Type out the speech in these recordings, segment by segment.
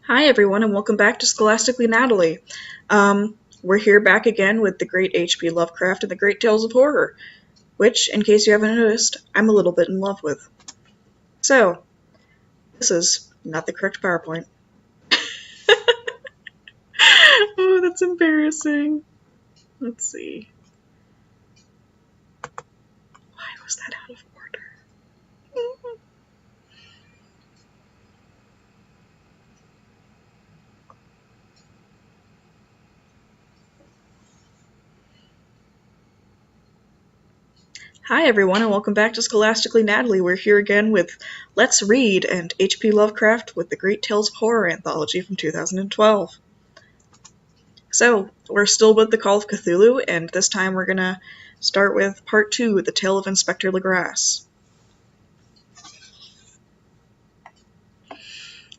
Hi, everyone, and welcome back to Scholastically Natalie. We're here back again with the great H.P. Lovecraft and the Great Tales of Horror, which, in case you haven't noticed, I'm a little bit in love with. So, this is not the correct PowerPoint. Oh, that's embarrassing. Let's see. Why was that out of order? Hi, everyone, and welcome back to Scholastically Natalie. We're here again with Let's Read and H.P. Lovecraft with the Great Tales of Horror anthology from 2012. So, we're still with the Call of Cthulhu, and this time we're gonna start with Part 2, The Tale of Inspector Legrasse.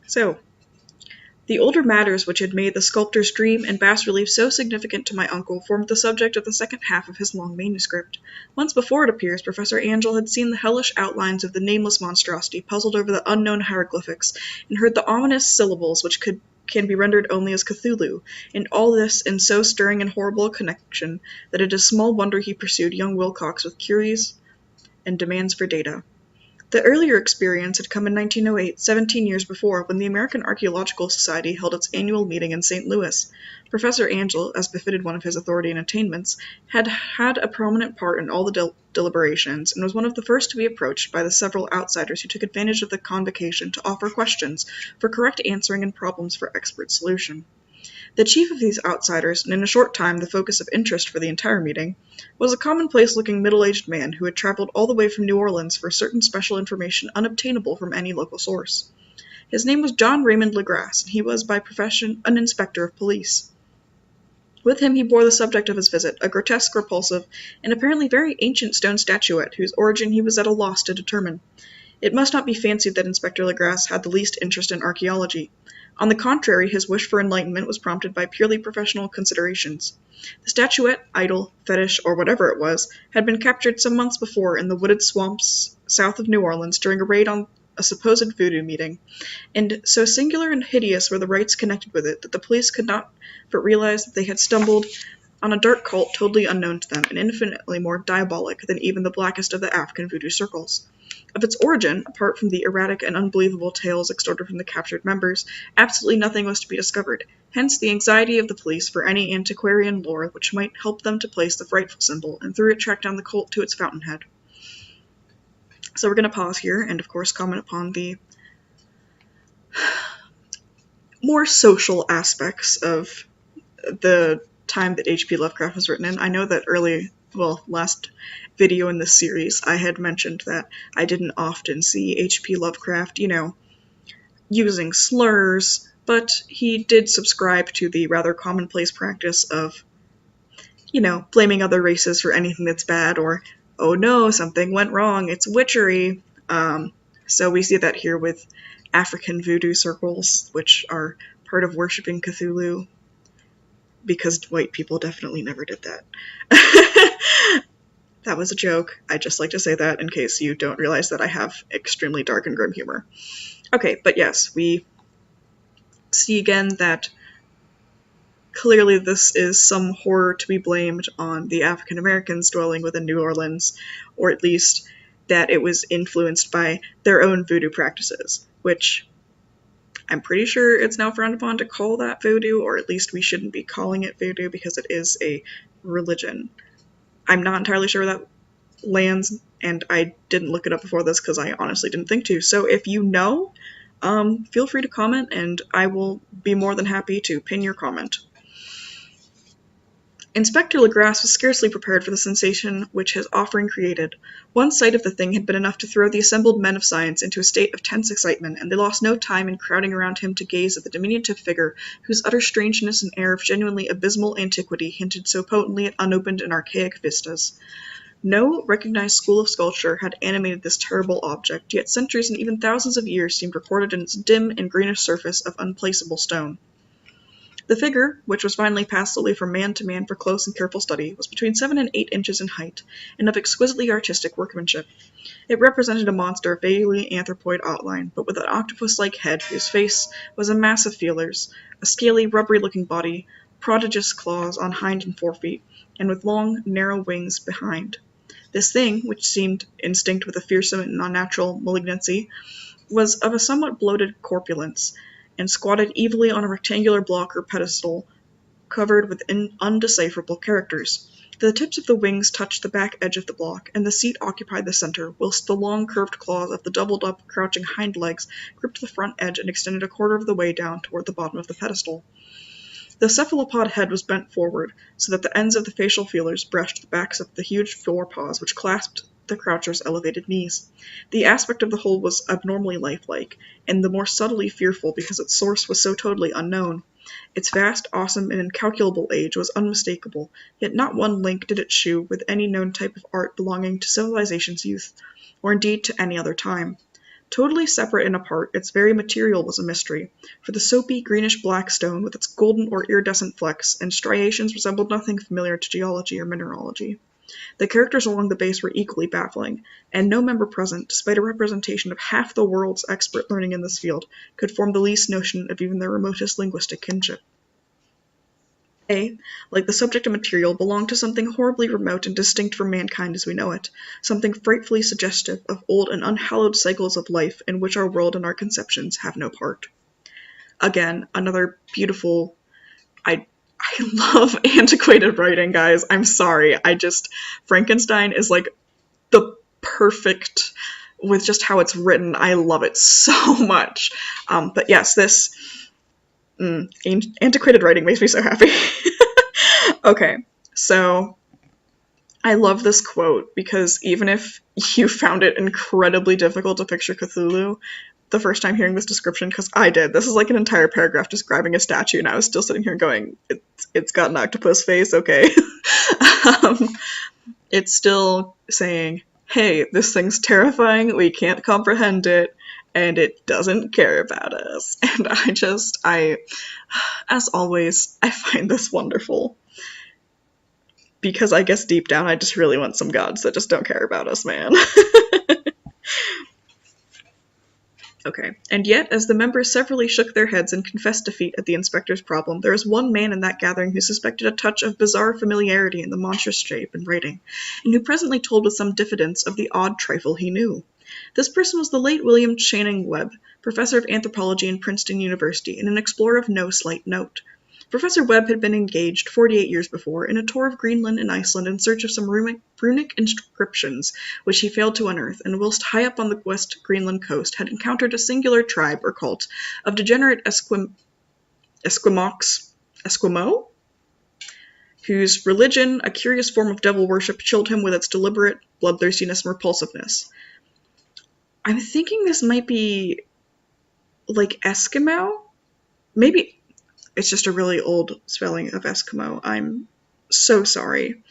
So, the older matters which had made the sculptor's dream and bas-relief so significant to my uncle formed the subject of the second half of his long manuscript. Once before, it appears, Professor Angell had seen the hellish outlines of the nameless monstrosity puzzled over the unknown hieroglyphics, and heard the ominous syllables which can be rendered only as Cthulhu, and all this in so stirring and horrible a connection that it is small wonder he pursued young Wilcox with queries and demands for data. The earlier experience had come in 1908, 17 years before, when the American Archaeological Society held its annual meeting in St. Louis. Professor Angell, as befitted one of his authority and attainments, had had a prominent part in all the deliberations, and was one of the first to be approached by the several outsiders who took advantage of the convocation to offer questions for correct answering and problems for expert solution. The chief of these outsiders, and in a short time the focus of interest for the entire meeting, was a commonplace-looking middle-aged man who had traveled all the way from New Orleans for certain special information unobtainable from any local source. His name was John Raymond Legrasse, and he was by profession an inspector of police. With him he bore the subject of his visit, a grotesque, repulsive, and apparently very ancient stone statuette, whose origin he was at a loss to determine. It must not be fancied that Inspector Legrasse had the least interest in archaeology. On the contrary, his wish for enlightenment was prompted by purely professional considerations. The statuette, idol, fetish, or whatever it was, had been captured some months before in the wooded swamps south of New Orleans during a raid on a supposed voodoo meeting, and so singular and hideous were the rites connected with it that the police could not but realize that they had stumbled on a dark cult totally unknown to them and infinitely more diabolic than even the blackest of the African voodoo circles. Of its origin, apart from the erratic and unbelievable tales extorted from the captured members, absolutely nothing was to be discovered, hence the anxiety of the police for any antiquarian lore which might help them to place the frightful symbol, and through it track down the cult to its fountainhead. So we're going to pause here and, of course, comment upon the more social aspects of the time that H.P. Lovecraft was written in. I know that last video in this series, I had mentioned that I didn't often see H.P. Lovecraft, using slurs, but he did subscribe to the rather commonplace practice of, blaming other races for anything that's bad, or, oh no, something went wrong, it's witchery. So we see that here with African voodoo circles, which are part of worshipping Cthulhu, because white people definitely never did that. That was a joke. I'd just like to say that in case you don't realize that I have extremely dark and grim humor. Okay, but yes, we see again that clearly this is some horror to be blamed on the African Americans dwelling within New Orleans, or at least that it was influenced by their own voodoo practices, which I'm pretty sure it's now frowned upon to call that voodoo, or at least we shouldn't be calling it voodoo because it is a religion. I'm not entirely sure where that lands, and I didn't look it up before this because I honestly didn't think to. So if you know, feel free to comment, and I will be more than happy to pin your comment. Inspector Legrasse was scarcely prepared for the sensation which his offering created. One sight of the thing had been enough to throw the assembled men of science into a state of tense excitement, and they lost no time in crowding around him to gaze at the diminutive figure, whose utter strangeness and air of genuinely abysmal antiquity hinted so potently at unopened and archaic vistas. No recognized school of sculpture had animated this terrible object, yet centuries and even thousands of years seemed recorded in its dim and greenish surface of unplaceable stone. The figure, which was finally passed slowly from man to man for close and careful study, was between 7 and 8 inches in height, and of exquisitely artistic workmanship. It represented a monster of vaguely anthropoid outline, but with an octopus-like head whose face was a mass of feelers, a scaly, rubbery-looking body, prodigious claws on hind and forefeet, and with long, narrow wings behind. This thing, which seemed instinct with a fearsome and unnatural malignancy, was of a somewhat bloated corpulence, and squatted evilly on a rectangular block or pedestal covered with undecipherable characters. The tips of the wings touched the back edge of the block, and the seat occupied the center, whilst the long curved claws of the doubled-up, crouching hind legs gripped the front edge and extended a quarter of the way down toward the bottom of the pedestal. The cephalopod head was bent forward, so that the ends of the facial feelers brushed the backs of the huge forepaws which clasped the croucher's elevated knees. The aspect of the whole was abnormally lifelike, and the more subtly fearful because its source was so totally unknown. Its vast, awesome, and incalculable age was unmistakable, yet not one link did it shew with any known type of art belonging to civilization's youth, or indeed to any other time. Totally separate and apart, its very material was a mystery, for the soapy, greenish-black stone with its golden or iridescent flecks and striations resembled nothing familiar to geology or mineralogy. The characters along the base were equally baffling, and no member present, despite a representation of half the world's expert learning in this field, could form the least notion of even their remotest linguistic kinship. They, like the subject and material, belong to something horribly remote and distinct from mankind as we know it, something frightfully suggestive of old and unhallowed cycles of life in which our world and our conceptions have no part. Again, another beautiful... I love antiquated writing, guys. I'm sorry. Frankenstein is like the perfect, with just how it's written. I love it so much. But yes, this antiquated writing makes me so happy. Okay, so I love this quote because even if you found it incredibly difficult to picture Cthulhu the first time hearing this description, because I did. This is like an entire paragraph describing a statue, and I was still sitting here going, it's got an octopus face, okay. It's still saying, hey, this thing's terrifying, we can't comprehend it, and it doesn't care about us. And as always, I find this wonderful. Because I guess deep down I just really want some gods that just don't care about us, man. Okay, and yet, as the members severally shook their heads and confessed defeat at the inspector's problem, there was one man in that gathering who suspected a touch of bizarre familiarity in the monstrous shape and writing, and who presently told with some diffidence of the odd trifle he knew. This person was the late William Channing Webb, professor of anthropology in Princeton University, and an explorer of no slight note. Professor Webb had been engaged 48 years before in a tour of Greenland and Iceland in search of some runic inscriptions which he failed to unearth, and whilst high up on the west Greenland coast had encountered a singular tribe or cult of degenerate Esquimaux, whose religion, a curious form of devil worship, chilled him with its deliberate bloodthirstiness and repulsiveness. I'm thinking this might be like Eskimo? Maybe it's just a really old spelling of Eskimo. I'm so sorry.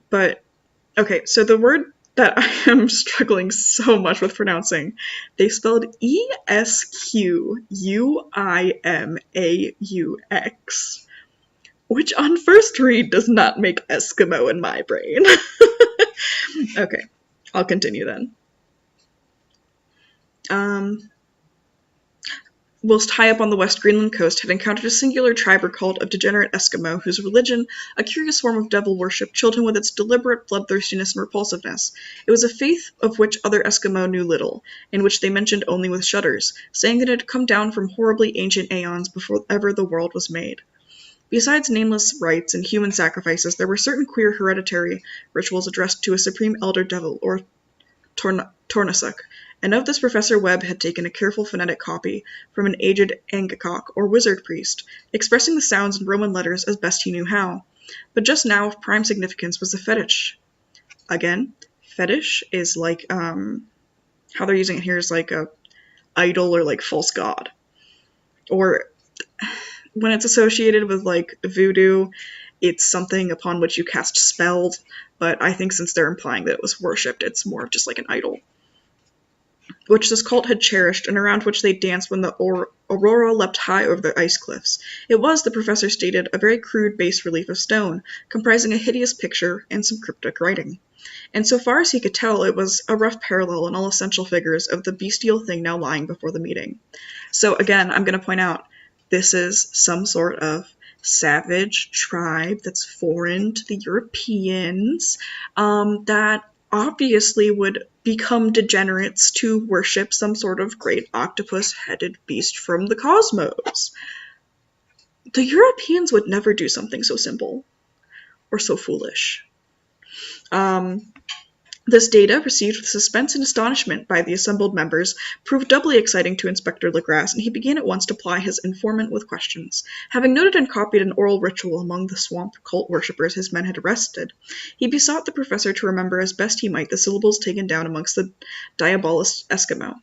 But, okay, so the word that I am struggling so much with pronouncing, they spelled Esquimaux, which on first read does not make Eskimo in my brain. Okay, I'll continue then. Whilst high up on the West Greenland coast had encountered a singular tribe or cult of degenerate Eskimo, whose religion, a curious form of devil worship, chilled him with its deliberate bloodthirstiness and repulsiveness. It was a faith of which other Eskimo knew little, and which they mentioned only with shudders, saying that it had come down from horribly ancient aeons before ever the world was made. Besides nameless rites and human sacrifices, there were certain queer hereditary rituals addressed to a supreme elder devil, or Tornasuk, and of this Professor Webb had taken a careful phonetic copy from an aged Angakok, or wizard priest, expressing the sounds in Roman letters as best he knew how. But just now of prime significance was the fetish. Again, fetish is like, how they're using it here is like a idol or like false god. Or when it's associated with like voodoo, it's something upon which you cast spells, but I think since they're implying that it was worshipped, it's more of just like an idol. which this cult had cherished and around which they danced when the aurora leapt high over the ice cliffs. It was, the professor stated, a very crude bas-relief of stone, comprising a hideous picture and some cryptic writing. And so far as he could tell, it was a rough parallel in all essential figures of the bestial thing now lying before the meeting. So again, I'm going to point out, this is some sort of savage tribe that's foreign to the Europeans, that obviously would become degenerates to worship some sort of great octopus-headed beast from the cosmos. The Europeans would never do something so simple or so foolish. This data, received with suspense and astonishment by the assembled members, proved doubly exciting to Inspector Legras, and he began at once to ply his informant with questions. Having noted and copied an oral ritual among the swamp cult worshippers his men had arrested, he besought the professor to remember as best he might the syllables taken down amongst the diabolist Eskimo.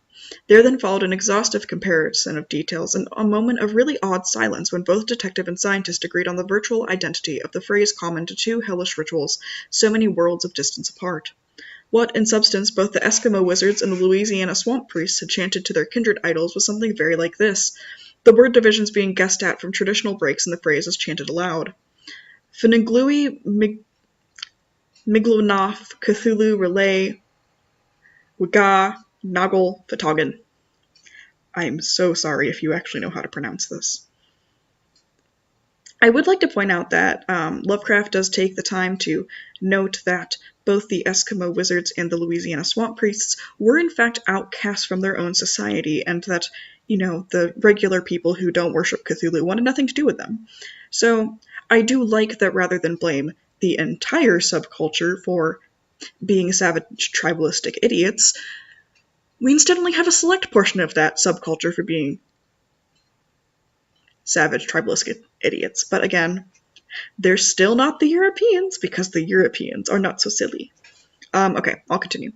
There then followed an exhaustive comparison of details, and a moment of really odd silence when both detective and scientist agreed on the virtual identity of the phrase common to two hellish rituals so many worlds of distance apart. What, in substance, both the Eskimo wizards and the Louisiana swamp priests had chanted to their kindred idols was something very like this, the word divisions being guessed at from traditional breaks in the phrase as chanted aloud. Finiglui Miglonoth Cthulhu Relay Wiga Noggle Fatogan. I am so sorry if you actually know how to pronounce this. I would like to point out that Lovecraft does take the time to note that both the Eskimo wizards and the Louisiana swamp priests were in fact outcasts from their own society, and that, the regular people who don't worship Cthulhu wanted nothing to do with them. So I do like that rather than blame the entire subculture for being savage tribalistic idiots, we instead only have a select portion of that subculture for being savage tribalistic idiots. But again, they're still not the Europeans, because the Europeans are not so silly. Okay, I'll continue.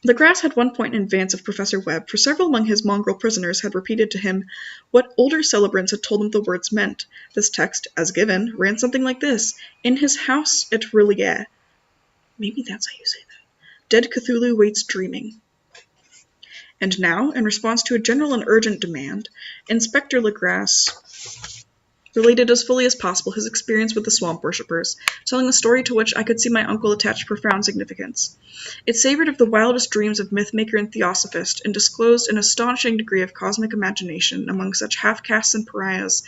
Legras had one point in advance of Professor Webb, for several among his mongrel prisoners had repeated to him what older celebrants had told him the words meant. This text, as given, ran something like this: In his house at Rillier. Maybe that's how you say that. Dead Cthulhu waits dreaming. And now, in response to a general and urgent demand, Inspector Legras related as fully as possible his experience with the swamp worshippers, telling a story to which I could see my uncle attach profound significance. It savored of the wildest dreams of myth-maker and theosophist, and disclosed an astonishing degree of cosmic imagination among such half-castes and pariahs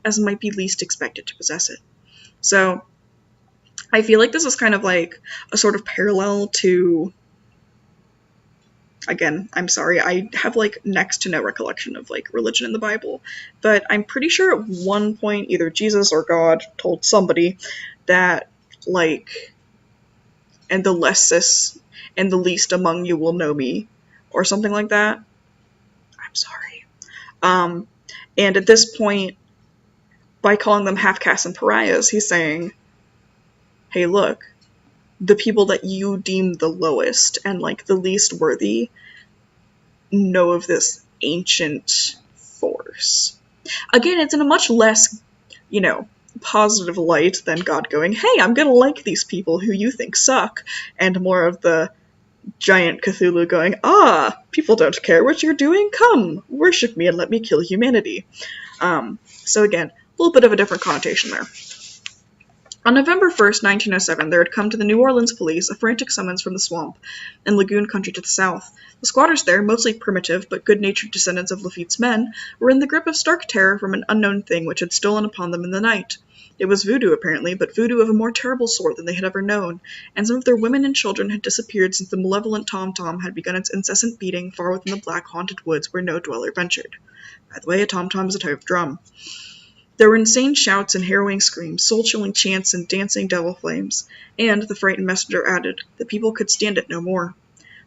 as might be least expected to possess it. So, I feel like this is kind of like a sort of parallel to... Again, I'm sorry, I have, next to no recollection of, religion in the Bible, but I'm pretty sure at one point either Jesus or God told somebody that, and the lessest and the least among you will know me, or something like that. I'm sorry. And at this point, by calling them half-castes and pariahs, he's saying, hey, look, the people that you deem the lowest and, the least worthy know of this ancient force. Again, it's in a much less, positive light than God going, hey, I'm gonna like these people who you think suck, and more of the giant Cthulhu going, people don't care what you're doing, come, worship me and let me kill humanity. So again, a little bit of a different connotation there. On November 1st, 1907, there had come to the New Orleans police a frantic summons from the swamp and lagoon country to the south. The squatters there, mostly primitive but good-natured descendants of Lafitte's men, were in the grip of stark terror from an unknown thing which had stolen upon them in the night. It was voodoo, apparently, but voodoo of a more terrible sort than they had ever known, and some of their women and children had disappeared since the malevolent tom-tom had begun its incessant beating far within the black haunted woods where no dweller ventured. By the way, a tom-tom is a type of drum. There were insane shouts and harrowing screams, soul-chilling chants and dancing devil flames, and, the frightened messenger added, the people could stand it no more.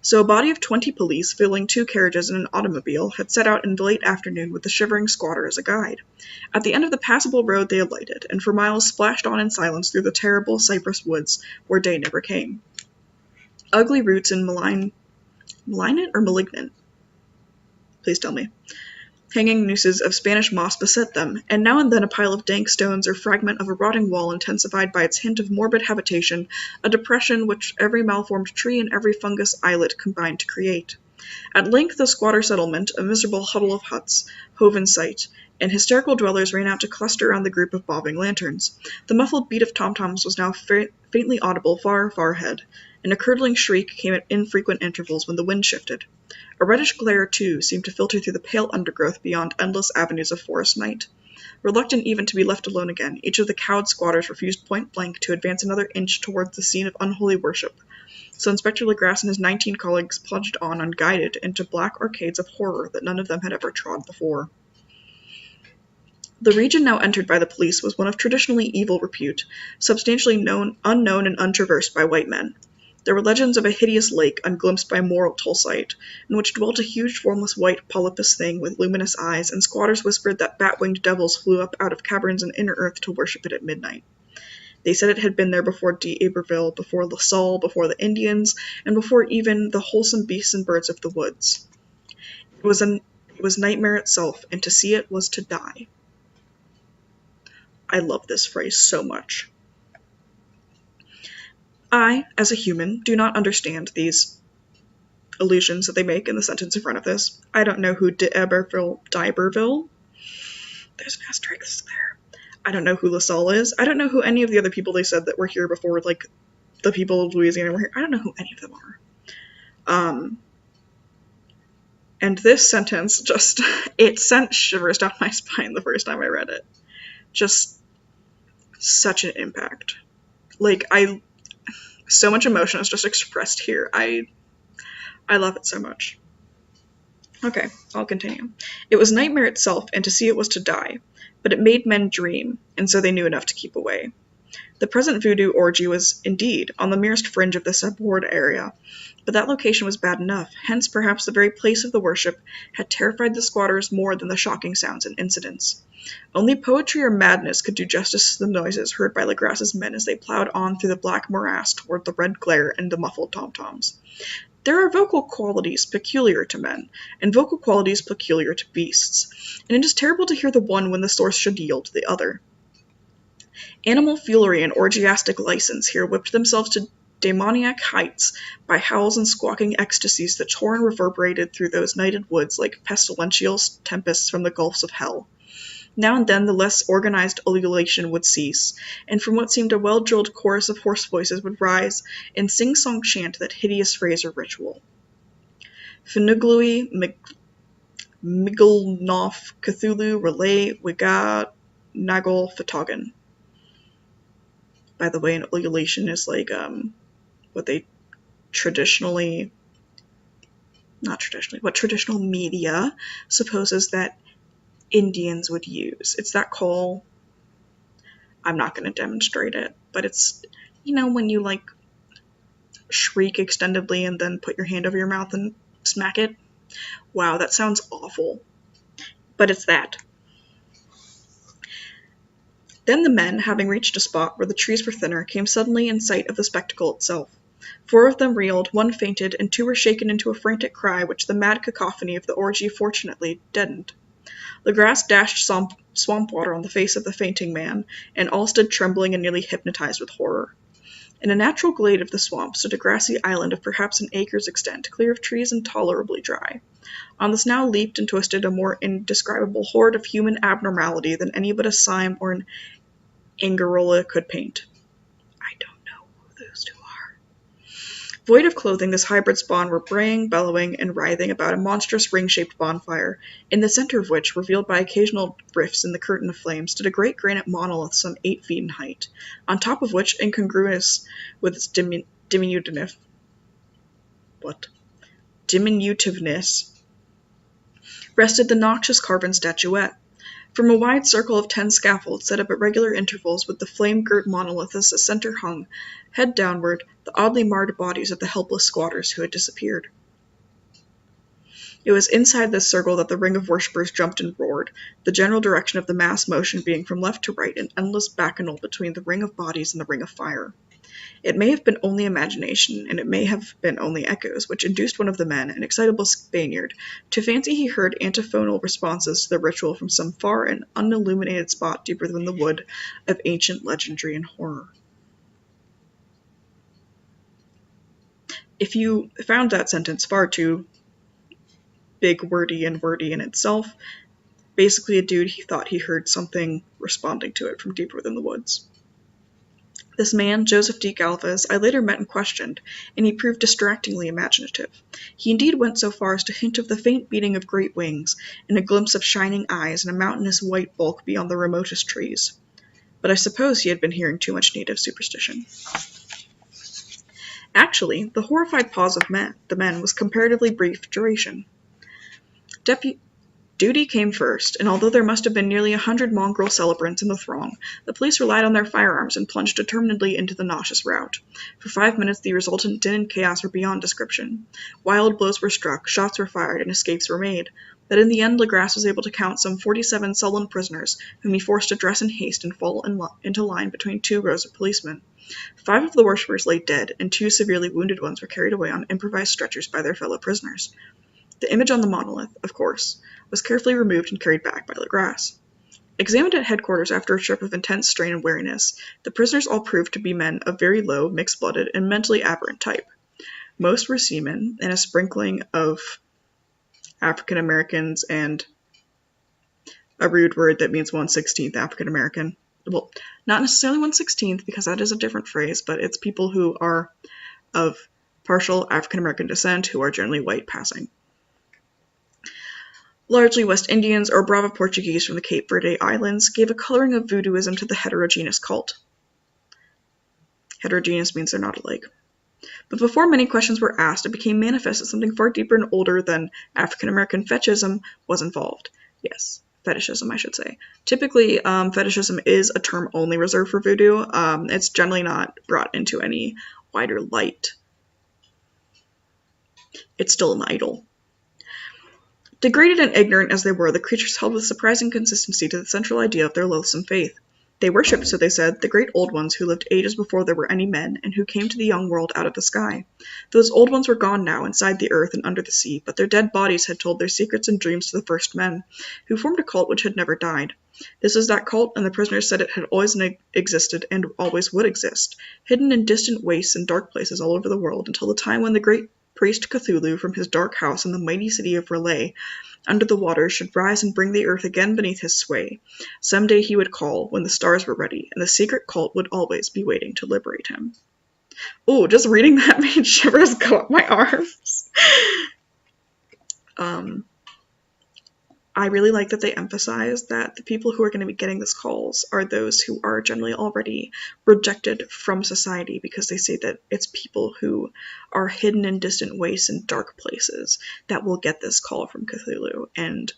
So a body of 20 police, filling 2 carriages and an automobile, had set out in the late afternoon with the shivering squatter as a guide. At the end of the passable road they alighted, and for miles splashed on in silence through the terrible cypress woods where day never came. Ugly roots and malignant or malignant? Please tell me. Hanging nooses of Spanish moss beset them, and now and then a pile of dank stones or fragment of a rotting wall intensified by its hint of morbid habitation, a depression which every malformed tree and every fungus islet combined to create. At length the squatter settlement, a miserable huddle of huts, hove in sight, and hysterical dwellers ran out to cluster around the group of bobbing lanterns. The muffled beat of tom-toms was now faintly audible far, far ahead, and a curdling shriek came at infrequent intervals when the wind shifted. A reddish glare, too, seemed to filter through the pale undergrowth beyond endless avenues of forest night. Reluctant even to be left alone again, each of the cowed squatters refused point-blank to advance another inch towards the scene of unholy worship. So Inspector Legrasse and his 19 colleagues plunged on unguided into black arcades of horror that none of them had ever trod before. The region now entered by the police was one of traditionally evil repute, substantially unknown and untraversed by white men. There were legends of a hideous lake unglimpsed by mortal sight, in which dwelt a huge formless white polypus thing with luminous eyes, and squatters whispered that bat-winged devils flew up out of caverns in inner earth to worship it at midnight. They said it had been there before D'Iberville, before La Salle, before the Indians, and before even the wholesome beasts and birds of the woods. It was nightmare itself, and to see it was to die. I love this phrase so much. I, as a human, do not understand these allusions that they make in the sentence in front of this. I don't know who D'Iberville, there's an asterisk there. I don't know who La Salle is. I don't know who any of the other people they said that were here before, like, the people of Louisiana were here. I don't know who any of them are. And this sentence just, it sent shivers down my spine the first time I read it. Just such an impact. Like, so much emotion is just expressed here. I love it so much. Okay, I'll continue. It was nightmare itself, and to see it was to die. But it made men dream, and so they knew enough to keep away. The present voodoo orgy was, indeed, on the merest fringe of this abhorred area, but that location was bad enough, hence perhaps the very place of the worship had terrified the squatters more than the shocking sounds and incidents. Only poetry or madness could do justice to the noises heard by Legrasse's men as they plowed on through the black morass toward the red glare and the muffled tom-toms. There are vocal qualities peculiar to men, and vocal qualities peculiar to beasts, and it is terrible to hear the one when the source should yield to the other. Animal foolery and orgiastic license here whipped themselves to demoniac heights by howls and squawking ecstasies that tore and reverberated through those nighted woods like pestilential tempests from the gulfs of hell. Now and then the less organized ululation would cease, and from what seemed a well-drilled chorus of hoarse voices would rise and sing-song chant that hideous phrase or ritual. Fnuglui, Miglnoff, Cthulhu, Relay, Wiga, Nagel, Fatogan. By the way, an ululation is like what traditional media supposes that Indians would use. It's that call. I'm not going to demonstrate it, but it's, when you, like, shriek extendedly and then put your hand over your mouth and smack it. Wow, that sounds awful. But it's that. Then the men, having reached a spot where the trees were thinner, came suddenly in sight of the spectacle itself. 4 of them reeled, 1 fainted, and 2 were shaken into a frantic cry which the mad cacophony of the orgy fortunately deadened. Legrasse dashed swamp water on the face of the fainting man, and all stood trembling and nearly hypnotized with horror. In a natural glade of the swamp stood a grassy island of perhaps an acre's extent, clear of trees and tolerably dry. On this now leaped and twisted a more indescribable horde of human abnormality than any but a Syme or an Angarola could paint. I don't know who those 2 are. Void of clothing, this hybrid spawn were braying, bellowing, and writhing about a monstrous ring-shaped bonfire, in the center of which, revealed by occasional rifts in the curtain of flame, stood a great granite monolith some 8 feet in height, on top of which, incongruous with its diminutiveness, rested the noxious carven statuette. From a wide circle of 10 scaffolds set up at regular intervals with the flame-girt monolith as a center hung, head downward, the oddly marred bodies of the helpless squatters who had disappeared. It was inside this circle that the ring of worshippers jumped and roared, the general direction of the mass motion being from left to right, an endless bacchanal between the ring of bodies and the ring of fire. It may have been only imagination, and it may have been only echoes, which induced one of the men, an excitable Spaniard, to fancy he heard antiphonal responses to the ritual from some far and unilluminated spot deeper than the wood of ancient legendary and horror. If you found that sentence far too big wordy in itself. Basically a dude he thought he heard something responding to it from deeper within the woods. This man, Joseph D. Galvez, I later met and questioned, and he proved distractingly imaginative. He indeed went so far as to hint of the faint beating of great wings, and a glimpse of shining eyes and a mountainous white bulk beyond the remotest trees. But I suppose he had been hearing too much native superstition. Actually, the horrified pause of the men was comparatively brief duration. Duty came first, and although there must have been nearly 100 mongrel celebrants in the throng, the police relied on their firearms and plunged determinedly into the nauseous rout. For 5 minutes the resultant din and chaos were beyond description. Wild blows were struck, shots were fired, and escapes were made. But in the end Legrasse was able to count some 47 sullen prisoners, whom he forced to dress in haste and fall into line between 2 rows of policemen. 5 of the worshippers lay dead, and 2 severely wounded ones were carried away on improvised stretchers by their fellow prisoners. The image on the monolith, of course, was carefully removed and carried back by Legrasse. Examined at headquarters after a trip of intense strain and weariness, the prisoners all proved to be men of very low, mixed-blooded, and mentally aberrant type. Most were seamen, and a sprinkling of African Americans and a rude word that means 1/16th African American. Well, not necessarily 1/16th, because that is a different phrase, but it's people who are of partial African American descent who are generally white passing. Largely West Indians or Brava Portuguese from the Cape Verde Islands gave a coloring of voodooism to the heterogeneous cult. Heterogeneous means they're not alike. But before many questions were asked, it became manifest that something far deeper and older than African American fetishism was involved. Yes, fetishism, I should say. Typically, fetishism is a term only reserved for voodoo. It's generally not brought into any wider light. It's still an idol. Degraded and ignorant as they were, the creatures held with surprising consistency to the central idea of their loathsome faith. They worshipped, so they said, the great old ones who lived ages before there were any men, and who came to the young world out of the sky. Those old ones were gone now, inside the earth and under the sea, but their dead bodies had told their secrets and dreams to the first men, who formed a cult which had never died. This was that cult, and the prisoners said it had always existed and always would exist, hidden in distant wastes and dark places all over the world, until the time when the great priest Cthulhu from his dark house in the mighty city of Relay under the waters should rise and bring the earth again beneath his sway. Some day he would call when the stars were ready, and the secret cult would always be waiting to liberate him. Oh, just reading that made shivers go up my arms. I really like that they emphasize that the people who are going to be getting these calls are those who are generally already rejected from society, because they say that it's people who are hidden in distant wastes and dark places that will get this call from Cthulhu. And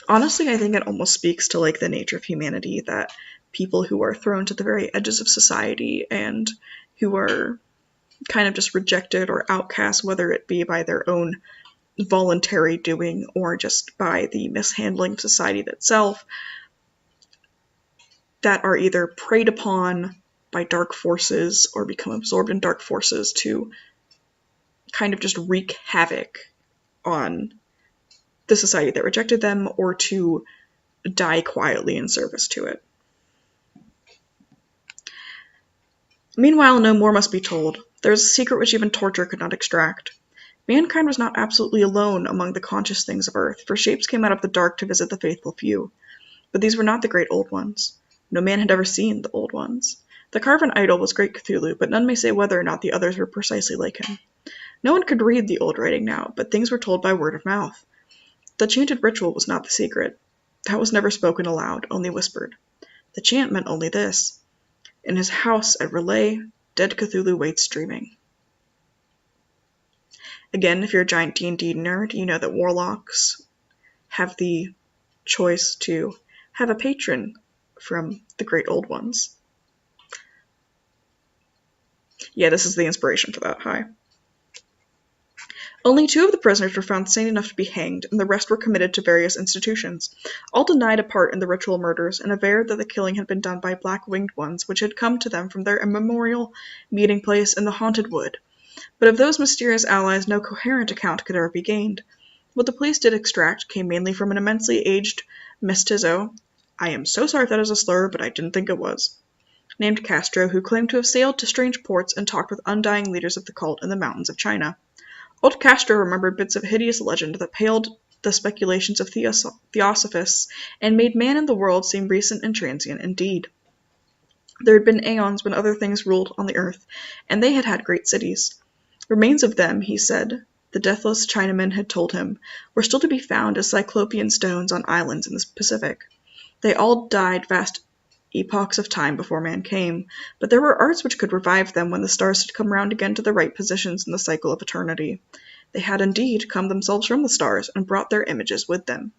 honestly, I think it almost speaks to like the nature of humanity, that people who are thrown to the very edges of society and who are kind of just rejected or outcast, whether it be by their own voluntary doing or just by the mishandling of society itself, that are either preyed upon by dark forces or become absorbed in dark forces to kind of just wreak havoc on the society that rejected them, or to die quietly in service to it. Meanwhile, no more must be told. There is a secret which even torture could not extract. Mankind was not absolutely alone among the conscious things of earth, for shapes came out of the dark to visit the faithful few. But these were not the great old ones. No man had ever seen the old ones. The carven idol was great Cthulhu, but none may say whether or not the others were precisely like him. No one could read the old writing now, but things were told by word of mouth. The chanted ritual was not the secret. That was never spoken aloud, only whispered. The chant meant only this: in his house at Relay, dead Cthulhu waits dreaming. Again, if you're a giant D&D nerd, you know that warlocks have the choice to have a patron from the great old ones. Yeah, this is the inspiration for that. Hi. Only 2 of the prisoners were found sane enough to be hanged, and the rest were committed to various institutions. All denied a part in the ritual murders, and averred that the killing had been done by black-winged ones which had come to them from their immemorial meeting place in the haunted wood. But of those mysterious allies no coherent account could ever be gained. What the police did extract came mainly from an immensely aged mestizo, I am so sorry if that is a slur, but I didn't think it was, named Castro, who claimed to have sailed to strange ports and talked with undying leaders of the cult in the mountains of China. Old Castro remembered bits of hideous legend that paled the speculations of theosophists and made man and the world seem recent and transient indeed. There had been aeons when other things ruled on the earth, and they had had great cities. Remains of them, he said, the deathless Chinaman had told him, were still to be found as cyclopean stones on islands in the Pacific. They all died vast epochs of time before man came, but there were arts which could revive them when the stars had come round again to the right positions in the cycle of eternity. They had indeed come themselves from the stars, and brought their images with them.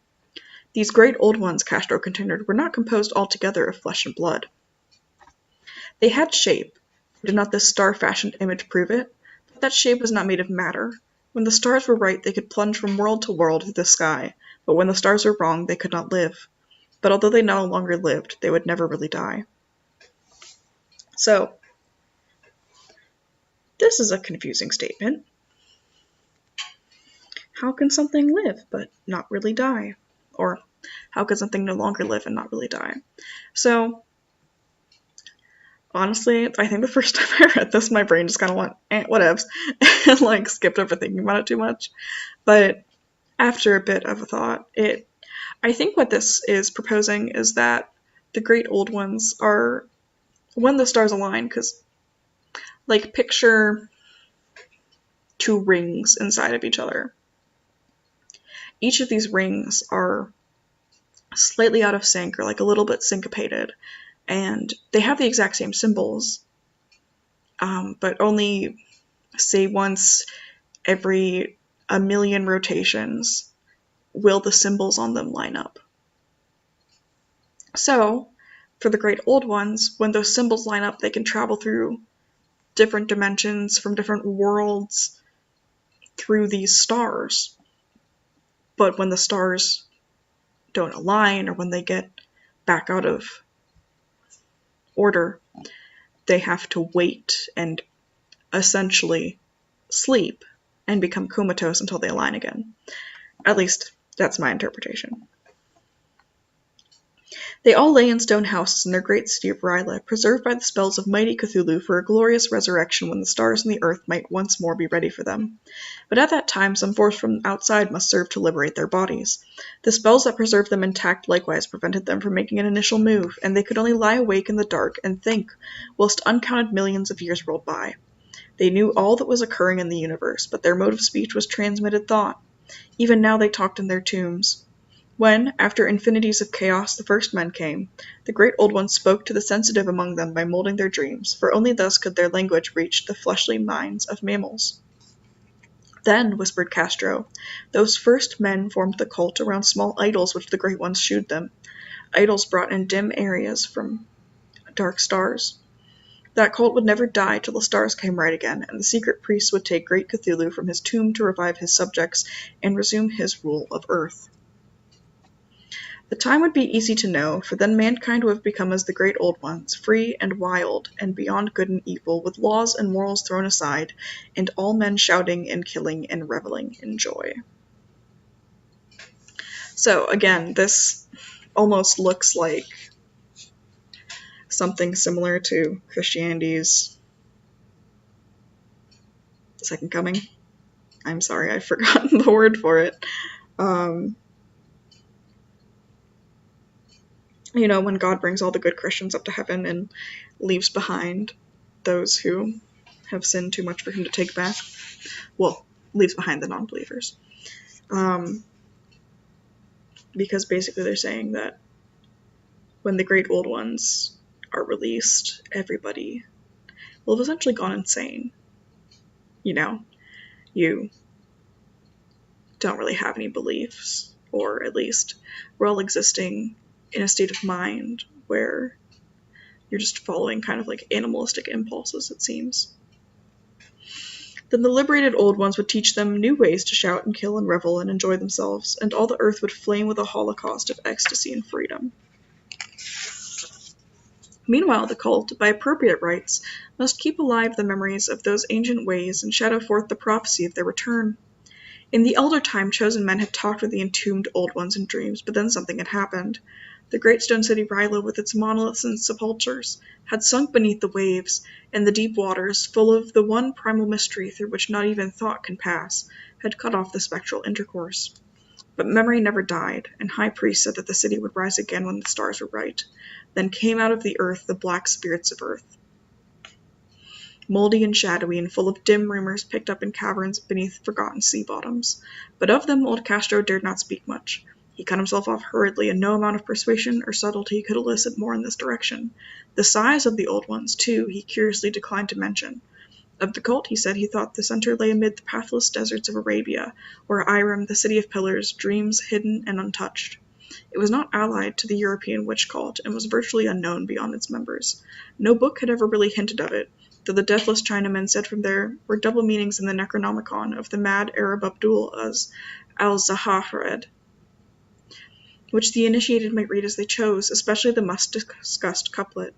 These great old ones, Castro continued, were not composed altogether of flesh and blood. They had shape. Did not this star-fashioned image prove it? But that shape was not made of matter. When the stars were right, they could plunge from world to world through the sky, but when the stars were wrong, they could not live. But although they no longer lived, they would never really die. So, this is a confusing statement. How can something live but not really die? Or, how can something no longer live and not really die? So, honestly, I think the first time I read this, my brain just kind of went, whatevs, and skipped over thinking about it too much. But after a bit of a thought, I think what this is proposing is that the great old ones are when the stars align, because, picture two rings inside of each other. Each of these rings are slightly out of sync, or a little bit syncopated, and they have the exact same symbols, but only, say, once every 1,000,000 rotations will the symbols on them line up. So, for the great old ones, when those symbols line up, they can travel through different dimensions from different worlds through these stars. But when the stars don't align, or when they get back out of order, they have to wait and essentially sleep and become comatose until they align again. At least, that's my interpretation. They all lay in stone houses in their great city of Ryla, preserved by the spells of mighty Cthulhu for a glorious resurrection when the stars and the earth might once more be ready for them. But at that time some force from outside must serve to liberate their bodies. The spells that preserved them intact likewise prevented them from making an initial move, and they could only lie awake in the dark and think, whilst uncounted millions of years rolled by. They knew all that was occurring in the universe, but their mode of speech was transmitted thought. Even now they talked in their tombs. When, after infinities of chaos, the first men came, the great old ones spoke to the sensitive among them by molding their dreams, for only thus could their language reach the fleshly minds of mammals. Then, whispered Castro, those first men formed the cult around small idols which the great ones shewed them, idols brought in dim areas from dark stars. That cult would never die till the stars came right again, and the secret priest would take great Cthulhu from his tomb to revive his subjects and resume his rule of earth. The time would be easy to know, for then mankind would have become as the great old ones, free and wild, and beyond good and evil, with laws and morals thrown aside, and all men shouting and killing and reveling in joy. So, again, this almost looks like something similar to Christianity's Second Coming. I'm sorry, I've forgotten the word for it. When God brings all the good Christians up to heaven and leaves behind those who have sinned too much for him to take back. Well, leaves behind the non-believers. Because basically they're saying that when the great old ones are released, everybody will have essentially gone insane. You don't really have any beliefs, or at least we're all existing in a state of mind where you're just following kind of animalistic impulses, it seems. Then the liberated old ones would teach them new ways to shout and kill and revel and enjoy themselves, and all the earth would flame with a holocaust of ecstasy and freedom. Meanwhile, the cult, by appropriate rites, must keep alive the memories of those ancient ways and shadow forth the prophecy of their return. In the elder time, chosen men had talked with the entombed old ones in dreams, but then something had happened. The great stone city Rilo, with its monoliths and sepulchres, had sunk beneath the waves, and the deep waters, full of the one primal mystery through which not even thought can pass, had cut off the spectral intercourse. But memory never died, and High Priest said that the city would rise again when the stars were right. Then came out of the earth the black spirits of earth, mouldy and shadowy, and full of dim rumors picked up in caverns beneath forgotten sea bottoms. But of them old Castro dared not speak much. He cut himself off hurriedly, and no amount of persuasion or subtlety could elicit more in this direction. The size of the old ones, too, he curiously declined to mention. Of the cult, he said he thought the center lay amid the pathless deserts of Arabia, where Iram, the city of pillars, dreams hidden and untouched. It was not allied to the European witch cult, and was virtually unknown beyond its members. No book had ever really hinted of it, though the deathless Chinaman said from there were double meanings in the Necronomicon of the mad Arab Abdul as al-Zahared, which the initiated might read as they chose, especially the much-discussed couplet.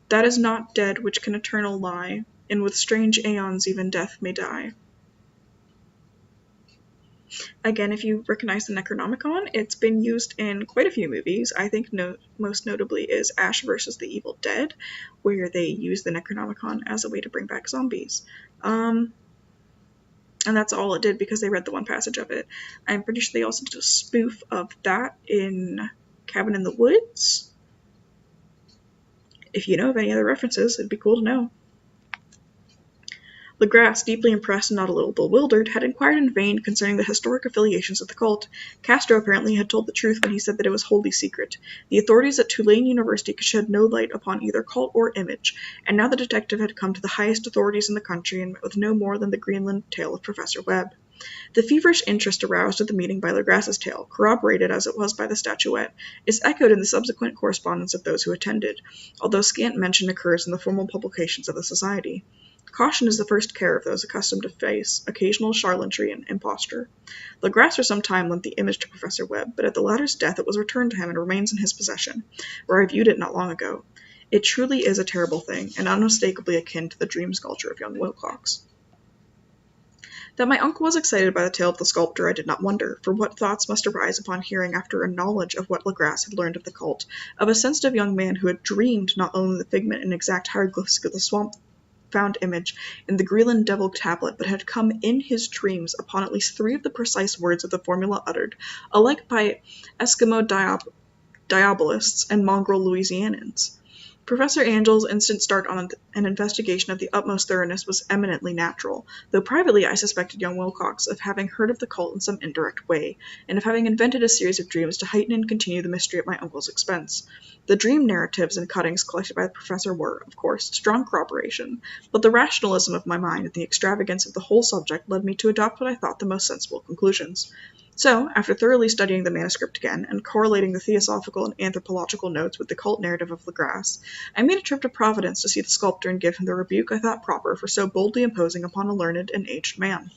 That is not dead which can eternal lie, and with strange aeons even death may die. Again, if you recognize the Necronomicon, it's been used in quite a few movies. I think most notably is Ash vs. the Evil Dead, where they use the Necronomicon as a way to bring back zombies. And that's all it did because they read the one passage of it. I'm pretty sure they also did a spoof of that in Cabin in the Woods. If you know of any other references, it'd be cool to know. Legrasse, deeply impressed and not a little bewildered, had inquired in vain concerning the historic affiliations of the cult. Castro apparently had told the truth when he said that it was wholly secret. The authorities at Tulane University could shed no light upon either cult or image, and now the detective had come to the highest authorities in the country and met with no more than the Greenland tale of Professor Webb. The feverish interest aroused at the meeting by Legrasse's tale, corroborated as it was by the statuette, is echoed in the subsequent correspondence of those who attended, although scant mention occurs in the formal publications of the society. Caution is the first care of those accustomed to face occasional charlatanry and imposture. Legrasse for some time lent the image to Professor Webb, but at the latter's death it was returned to him and remains in his possession, where I viewed it not long ago. It truly is a terrible thing, and unmistakably akin to the dream sculpture of young Wilcox. That my uncle was excited by the tale of the sculptor I did not wonder, for what thoughts must arise upon hearing after a knowledge of what Legrasse had learned of the cult, of a sensitive young man who had dreamed not only the figment and exact hieroglyphs of the swamp-found image in the Greenland devil tablet, but had come in his dreams upon at least 3 of the precise words of the formula uttered, alike by Eskimo diabolists and mongrel Louisianans. Professor Angel's instant start on an investigation of the utmost thoroughness was eminently natural, though privately I suspected young Wilcox of having heard of the cult in some indirect way, and of having invented a series of dreams to heighten and continue the mystery at my uncle's expense. The dream narratives and cuttings collected by the professor were, of course, strong corroboration, but the rationalism of my mind and the extravagance of the whole subject led me to adopt what I thought the most sensible conclusions. So, after thoroughly studying the manuscript again, and correlating the theosophical and anthropological notes with the cult narrative of Legrasse, I made a trip to Providence to see the sculptor and give him the rebuke I thought proper for so boldly imposing upon a learned and aged man.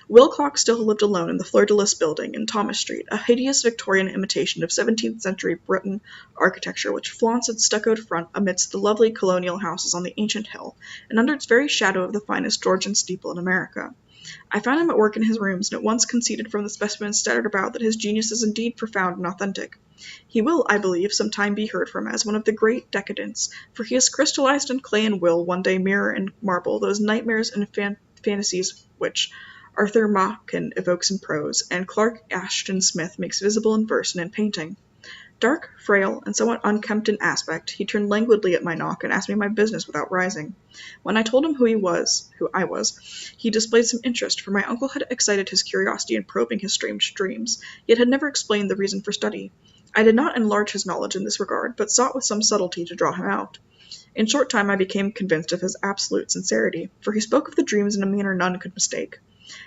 Wilcox still lived alone in the Fleur-de-Lis building in Thomas Street, a hideous Victorian imitation of 17th-century Breton architecture which flaunts its stuccoed front amidst the lovely colonial houses on the ancient hill, and under its very shadow of the finest Georgian steeple in America. I found him at work in his rooms, and at once conceded from the specimens scattered about that his genius is indeed profound and authentic. He will, I believe, some time be heard from as one of the great decadents, for he has crystallized in clay and will one day mirror in marble those nightmares and fantasies which Arthur Machen evokes in prose, and Clark Ashton Smith makes visible in verse and in painting. Dark, frail, and somewhat unkempt in aspect, he turned languidly at my knock and asked me my business without rising. When I told him who I was, he displayed some interest, for my uncle had excited his curiosity in probing his strange dreams, yet had never explained the reason for study. I did not enlarge his knowledge in this regard, but sought with some subtlety to draw him out. In short time I became convinced of his absolute sincerity, for he spoke of the dreams in a manner none could mistake.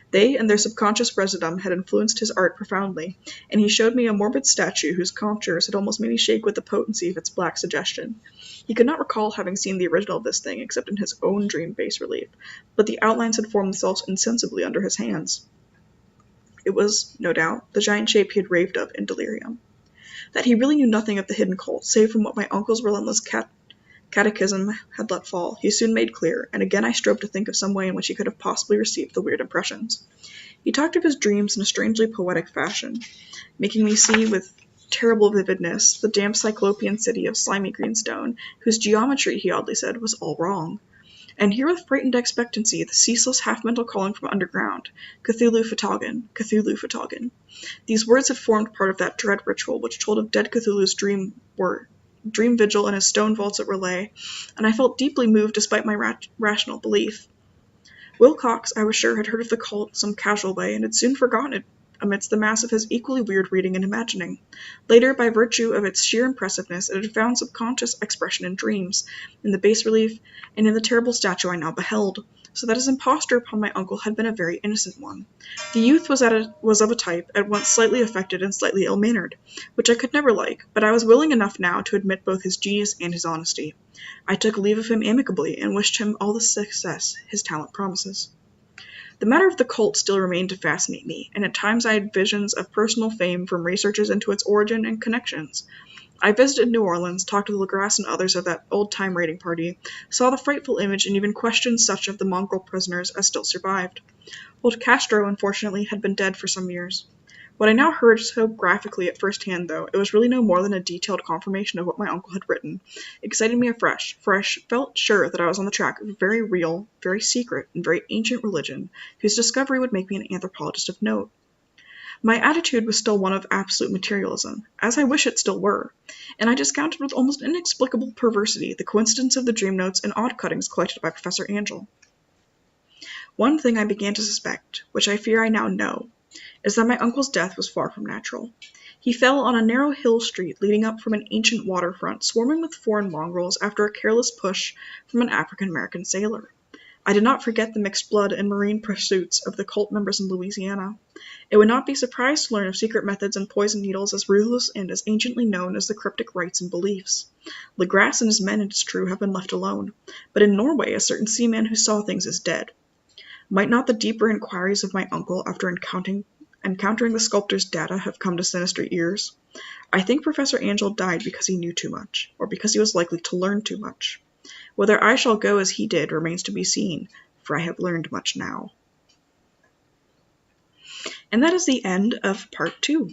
They and their subconscious residuum had influenced his art profoundly, and he showed me a morbid statue whose contours had almost made me shake with the potency of its black suggestion. He could not recall having seen the original of this thing except in his own dream bas-relief, but the outlines had formed themselves insensibly under his hands. It was, no doubt, the giant shape he had raved of in delirium. That he really knew nothing of the hidden cult, save from what my uncle's relentless catechism had let fall, he soon made clear, and again I strove to think of some way in which he could have possibly received the weird impressions. He talked of his dreams in a strangely poetic fashion, making me see with terrible vividness the damp cyclopean city of slimy greenstone, whose geometry, he oddly said, was all wrong. And here with frightened expectancy the ceaseless half-mental calling from underground, Cthulhu Fhtagn, Cthulhu Fhtagn. These words had formed part of that dread ritual which told of dead Cthulhu's dream vigil in his stone vaults at Relay, and I felt deeply moved despite my rational belief. Wilcox, I was sure, had heard of the cult in some casual way, and had soon forgotten it amidst the mass of his equally weird reading and imagining. Later, by virtue of its sheer impressiveness, it had found subconscious expression in dreams, in the bas-relief, and in the terrible statue I now beheld, so that his imposture upon my uncle had been a very innocent one. The youth was of a type at once slightly affected and slightly ill-mannered, which I could never like, but I was willing enough now to admit both his genius and his honesty. I took leave of him amicably, and wished him all the success his talent promises. The matter of the cult still remained to fascinate me, and at times I had visions of personal fame from researches into its origin and connections. I visited New Orleans, talked with Legras and others of that old-time raiding party, saw the frightful image, and even questioned such of the mongrel prisoners as still survived. Old Castro, unfortunately, had been dead for some years. What I now heard so graphically at first hand, though, it was really no more than a detailed confirmation of what my uncle had written, excited me afresh, for I felt sure that I was on the track of a very real, very secret, and very ancient religion, whose discovery would make me an anthropologist of note. My attitude was still one of absolute materialism, as I wish it still were, and I discounted with almost inexplicable perversity the coincidence of the dream notes and odd cuttings collected by Professor Angell. One thing I began to suspect, which I fear I now know, is that my uncle's death was far from natural. He fell on a narrow hill street leading up from an ancient waterfront swarming with foreign mongrels after a careless push from an African-American sailor. I did not forget the mixed blood and marine pursuits of the cult members in Louisiana. It would not be surprised to learn of secret methods and poison needles as ruthless and as anciently known as the cryptic rites and beliefs. Legras and his men, it is true, have been left alone, but in Norway a certain seaman who saw things is dead. Might not the deeper inquiries of my uncle after encountering the sculptor's data have come to sinister ears? I think Professor Angell died because he knew too much, or because he was likely to learn too much. Whether I shall go as he did remains to be seen, for I have learned much now. And that is the end of part 2.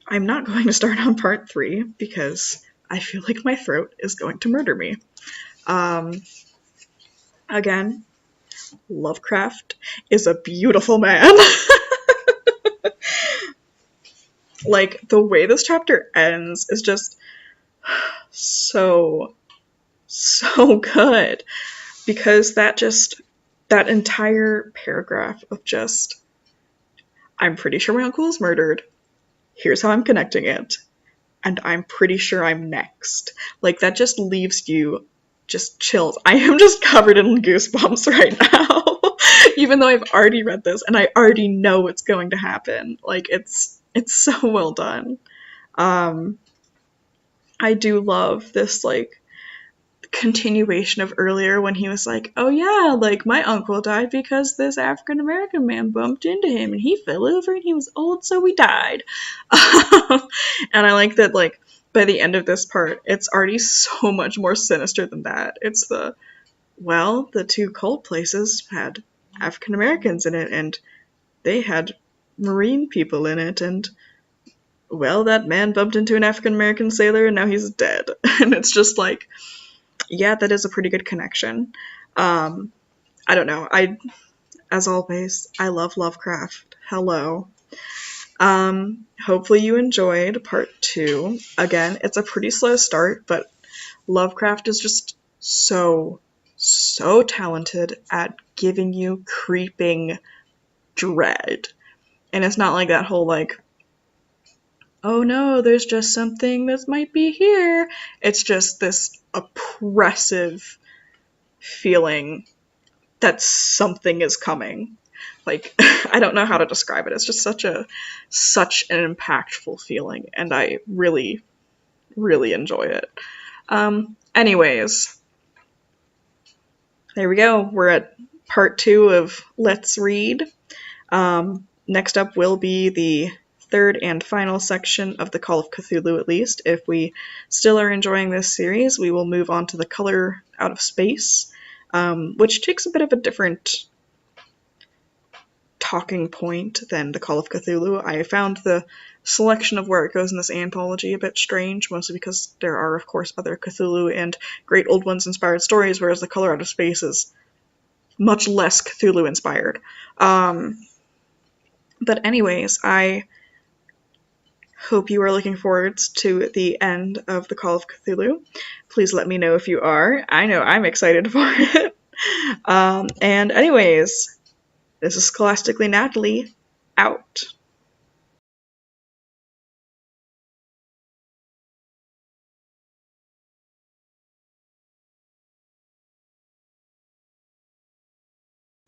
I'm not going to start on part 3, because I feel like my throat is going to murder me. Again, Lovecraft is a beautiful man. Like, the way this chapter ends is just so good. Because that entire paragraph of just, I'm pretty sure my uncle is murdered, here's how I'm connecting it, and I'm pretty sure I'm next. Like, that just leaves you just chills. I am just covered in goosebumps right now. Even though I've already read this and I already know what's going to happen. Like, it's so well done. I do love this, like, continuation of earlier when he was like, oh yeah, like, my uncle died because this African-American man bumped into him and he fell over and he was old, so he died. And I like that, like, by the end of this part, it's already so much more sinister than that. It's the two cult places had African Americans in it, and they had marine people in it, and, well, that man bumped into an African American sailor, and now he's dead. And it's just like, yeah, that is a pretty good connection. I don't know. As always, I love Lovecraft. Hello. Hopefully you enjoyed part 2. Again, it's a pretty slow start, but Lovecraft is just so talented at giving you creeping dread. And it's not like that whole, like, oh no, there's just something that might be here. It's just this oppressive feeling that something is coming. Like, I don't know how to describe it. It's just such an impactful feeling, and I really, really enjoy it. Anyways, there we go. We're at part 2 of Let's Read. Next up will be the third and final section of the Call of Cthulhu, at least. If we still are enjoying this series, we will move on to the Color Out of Space, which takes a bit of a different talking point than the Call of Cthulhu. I found the selection of where it goes in this anthology a bit strange, mostly because there are, of course, other Cthulhu and Great Old Ones inspired stories, whereas the Color Out of Space is much less Cthulhu inspired. But anyways, I hope you are looking forward to the end of the Call of Cthulhu. Please let me know if you are. I know I'm excited for it. And anyways, this is Scholastically Natalie, out.